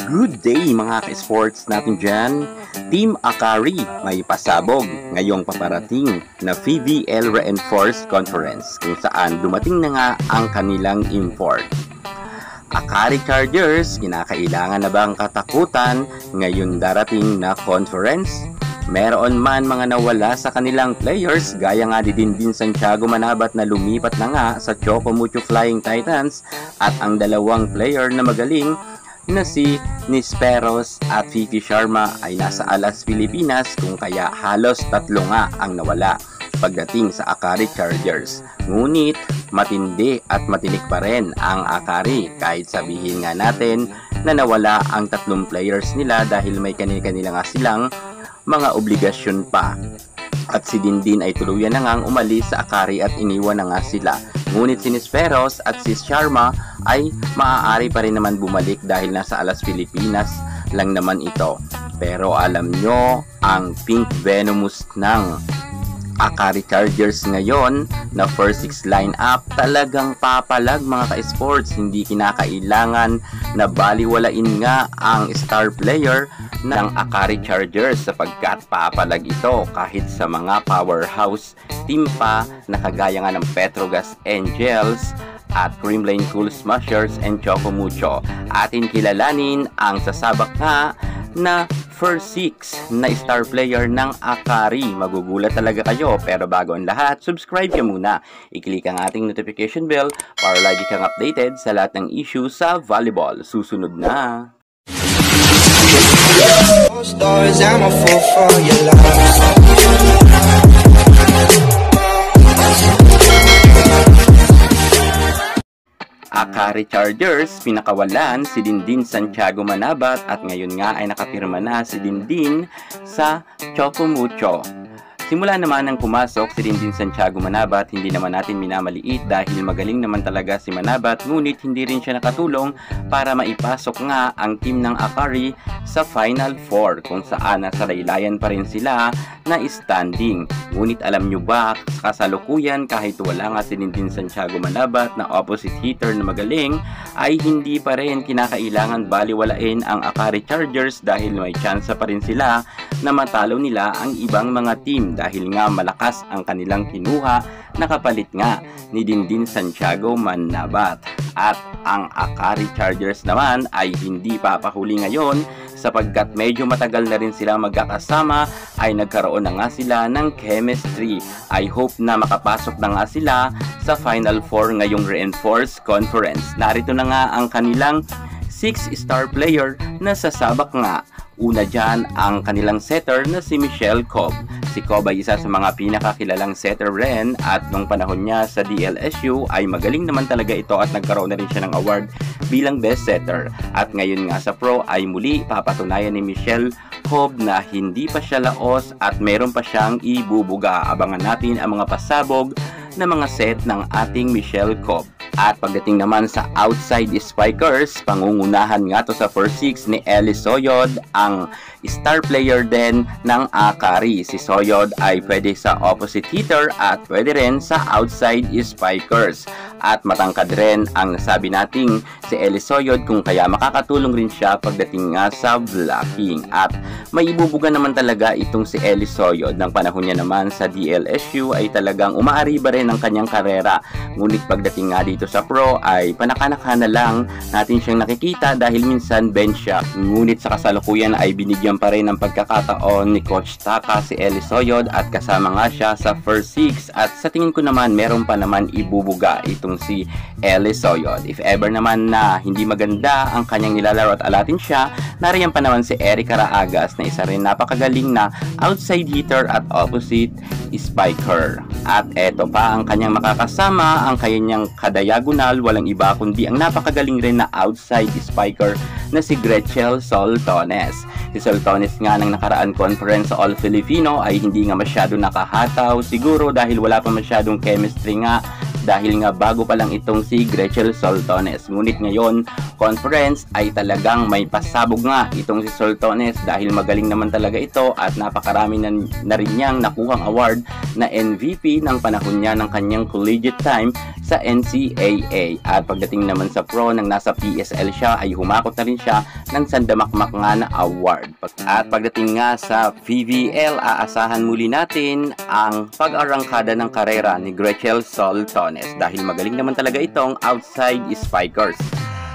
Good day mga ka-sports natin dyan. Team Akari may pasabog ngayong paparating na PVL Reinforced Conference kung saan dumating na nga ang kanilang import. Akari Chargers, kinakailangan na bang katakutan ngayon darating na conference? Meron man mga nawala sa kanilang players gaya nga din Santiago Manabat na lumipat na nga sa Choco Mucho Flying Titans at ang dalawang player na magaling na si Nisperos at Fifi Sharma ay nasa Alas Pilipinas kung kaya halos tatlo nga ang nawala pagdating sa Akari Chargers. Ngunit matindi at matinik pa rin ang Akari kahit sabihin nga natin na nawala ang tatlong players nila dahil may kanila nga silang mga obligasyon pa. At si Dindin ay tuluyan na ngang umalis sa Akari at iniwan na nga sila. Ngunit si Nisperos at si Sharma ay maaari pa rin naman bumalik dahil nasa Alas Pilipinas lang naman ito. Pero alam nyo, ang Pink Venomous ng Akari Chargers ngayon na first 6 lineup talagang papalag mga ka-sports. Hindi kinakailangan na baliwalain nga ang star player ng Akari Chargers sapagkat papalag ito kahit sa mga powerhouse team pa na kagaya nga ng Petrogas Angels at Creamlane Cool Smashers and Choco Mucho. Atin kilalanin ang sasabak nga na first 6 na star player ng Akari. Magugulat talaga kayo, pero bago ang lahat, subscribe ka muna. I-click ang ating notification bell para lagi kang updated sa lahat ng issue sa volleyball. Susunod na! Akari Chargers, pinakawalan si Dindin Santiago Manabat at ngayon nga ay nakapirma na si Dindin sa Choco Mucho. Simula naman nang pumasok si Dindin Santiago Manabat, hindi naman natin minamaliit dahil magaling naman talaga si Manabat, ngunit hindi rin siya nakatulong para maipasok nga ang team ng Akari sa Final Four kung saan nasa laylayan pa rin sila na standing. Ngunit alam nyo ba, sa kasalukuyan kahit wala nga si Dindin Santiago Manabat na opposite hitter na magaling, ay hindi pa rin kinakailangan baliwalain ang Akari Chargers dahil may tsansa pa rin sila na matalo nila ang ibang mga team dahil nga malakas ang kanilang kinuha na kapalit nga ni Dindin Santiago Manabat. At ang Akari Chargers naman ay hindi papahuli ngayon sapagkat medyo matagal na rin sila magkakasama, ay nagkaroon na nga sila ng chemistry. I hope na makapasok na nga sila sa Final Four ngayong Reinforced Conference. Narito na nga ang kanilang 6-star player na sasabak nga. Una dyan ang kanilang setter na si Michelle Cobb. Si Cobb ay isa sa mga pinakakilalang setter rin at nung panahon niya sa DLSU ay magaling naman talaga ito at nagkaroon na rin siya ng award bilang best setter. At ngayon nga sa pro ay muli papatunayan ni Michelle Cobb na hindi pa siya laos at meron pa siyang ibubuga. Abangan natin ang mga pasabog na mga set ng ating Michelle Cobb. At pagdating naman sa outside spikers, pangungunahan nga to sa first 6 ni Eli Soyod, ang star player din ng Akari. Si Soyod ay pwede sa opposite hitter at pwede rin sa outside spikers. At matangkad rin ang nasabi nating si Eli Soyod kung kaya makakatulong rin siya pagdating nga sa blocking. At may ibubuga naman talaga itong si Eli Soyod. Ng panahon niya naman sa DLSU ay talagang umaariba rin ang kanyang karera. Ngunit pagdating nga dito sa pro ay panakanaka na lang natin siyang nakikita dahil minsan bench siya. Ngunit sa kasalukuyan ay binigyan pa rin ng pagkakataon ni Coach Taka si Eli Soyod at kasama nga siya sa first 6 at sa tingin ko naman meron pa naman ibubuga itong si Eli Soyod. If ever naman na hindi maganda ang kanyang nilalaro at alatin siya, nariyan pa naman si Erica Raagas na isa rin napakagaling na outside hitter at opposite spiker. At eto pa ang kanyang makakasama, ang kanyang kadayagonal, walang iba kundi ang napakagaling rin na outside spiker na si Gretchel Soltones. Si Soltones nga ng nakaraan conference sa All Filipino ay hindi nga masyado nakahataw, siguro dahil wala pa masyadong chemistry nga dahil nga bago pa lang itong si Gretchel Soltones. Ngunit ngayon, conference ay talagang may pasabog nga itong si Soltones dahil magaling naman talaga ito at napakarami na rin niyang nakuhang award na MVP ng panahon niya ng kanyang collegiate time sa NCAA. At pagdating naman sa pro, nang nasa PSL siya, ay humakot na rin siya ng Sandamakmak nga na award. At pagdating nga sa PVL, aasahan muli natin ang pag-arangkada ng karera ni Gretchen Soltones dahil magaling naman talaga itong outside spikers.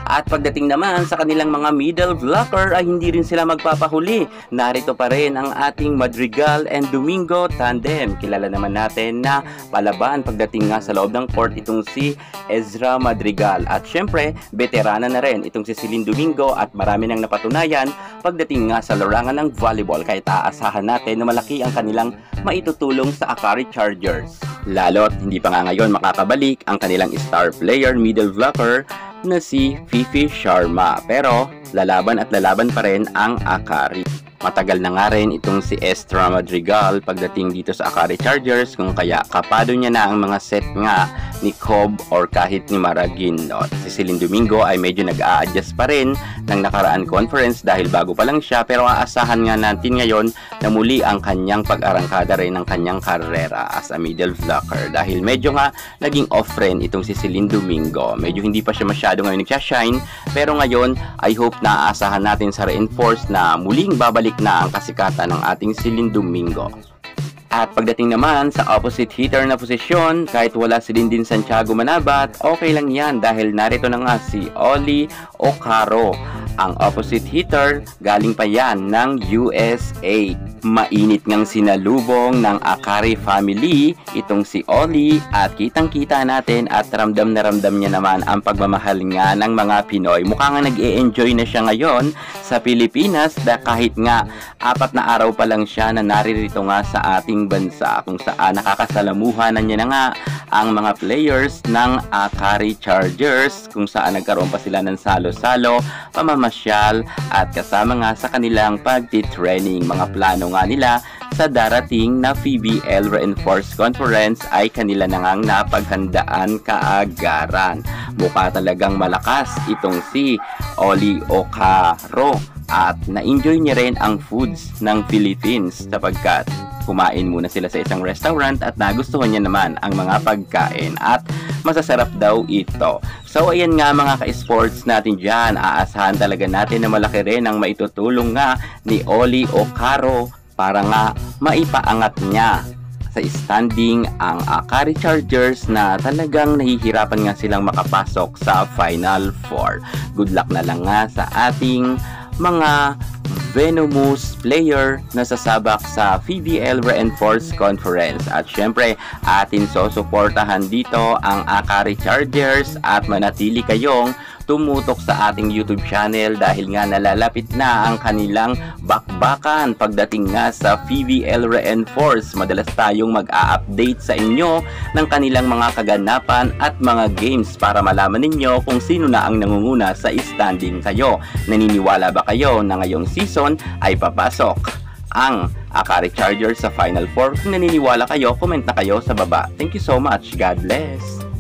At pagdating naman sa kanilang mga middle blocker ay hindi rin sila magpapahuli. Narito pa rin ang ating Madrigal and Domingo tandem. Kilala naman natin na palaban pagdating nga sa loob ng court itong si Ezra Madrigal. At syempre, veterana na rin itong si Celine Domingo at marami nang napatunayan pagdating nga sa larangan ng volleyball. Kahit aasahan natin na malaki ang kanilang maitutulong sa Akari Chargers. Lalo't hindi pa nga ngayon makakabalik ang kanilang star player middle blocker na si Fifi Sharma. Pero lalaban at lalaban pa rin ang Akari. Matagal na nga rin itong si Ezra Madrigal pagdating dito sa Akari Chargers, kung kaya kapado niya na ang mga set nga ni Cobb or kahit ni Maragin. No? Si Celine Domingo ay medyo nag-a-adjust pa rin ng nakaraan conference dahil bago pa lang siya, pero aasahan nga natin ngayon na muli ang kanyang pag-arangkada rin ng kanyang karera as a middle blocker dahil medyo nga naging off-trend itong si Celine Domingo. Medyo hindi pa siya masyado ngayon nagsashine, pero ngayon I hope na aasahan natin sa reinforce na muling babalik na ang kasikatan ng ating Celine Domingo. At pagdating naman sa opposite hitter na posisyon, kahit wala si Dindin Santiago Manabat, okay lang yan dahil narito na nga si Oli Ocaro. Ang opposite hitter, galing pa yan ng USA. Mainit ngang sinalubong ng Akari family itong si Oli at kitang-kita natin at ramdam na ramdam niya naman ang pagmamahal nga ng mga Pinoy. Mukha nga nag-e-enjoy na siya ngayon sa Pilipinas kahit nga 4 na araw pa lang siya na naririto nga sa ating bansa kung saan nakakasalamuhan na niya na nga ang mga players ng Akari Chargers kung saan nagkaroon pa sila ng salo-salo, pamamasyal at kasama nga sa kanilang pagtitraining. Mga plano nga nila sa darating na PBL Reinforced Conference ay kanila na ngang napaghandaan kaagaran. Mukha talagang malakas itong si Oli Ocaro at na-enjoy niya rin ang foods ng Philippines sapagkat kumain muna sila sa isang restaurant at nagustuhan niya naman ang mga pagkain at masasarap daw ito. So ayan nga mga ka-sports natin dyan, aasahan talaga natin na malaki rin ang maitutulong nga ni Oli Ocaro para nga maipaangat niya sa standing ang Akari Chargers na talagang nahihirapan nga silang makapasok sa Final Four. Good luck na lang nga sa ating mga venomous player na sasabak sa PBL Reinforced Conference. At syempre, atin susuportahan dito ang Akari Chargers at manatili kayong tumutok sa ating YouTube channel dahil nga nalalapit na ang kanilang bakbakan pagdating nga sa PBL Reinforced. Madalas tayong mag-a-update sa inyo ng kanilang mga kaganapan at mga games para malaman ninyo kung sino na ang nangunguna sa standing kayo. Naniniwala ba kayo na ngayong season ay papasok ang Akari Chargers sa Final Four? Kung naniniwala kayo, comment na kayo sa baba. Thank you so much. God bless.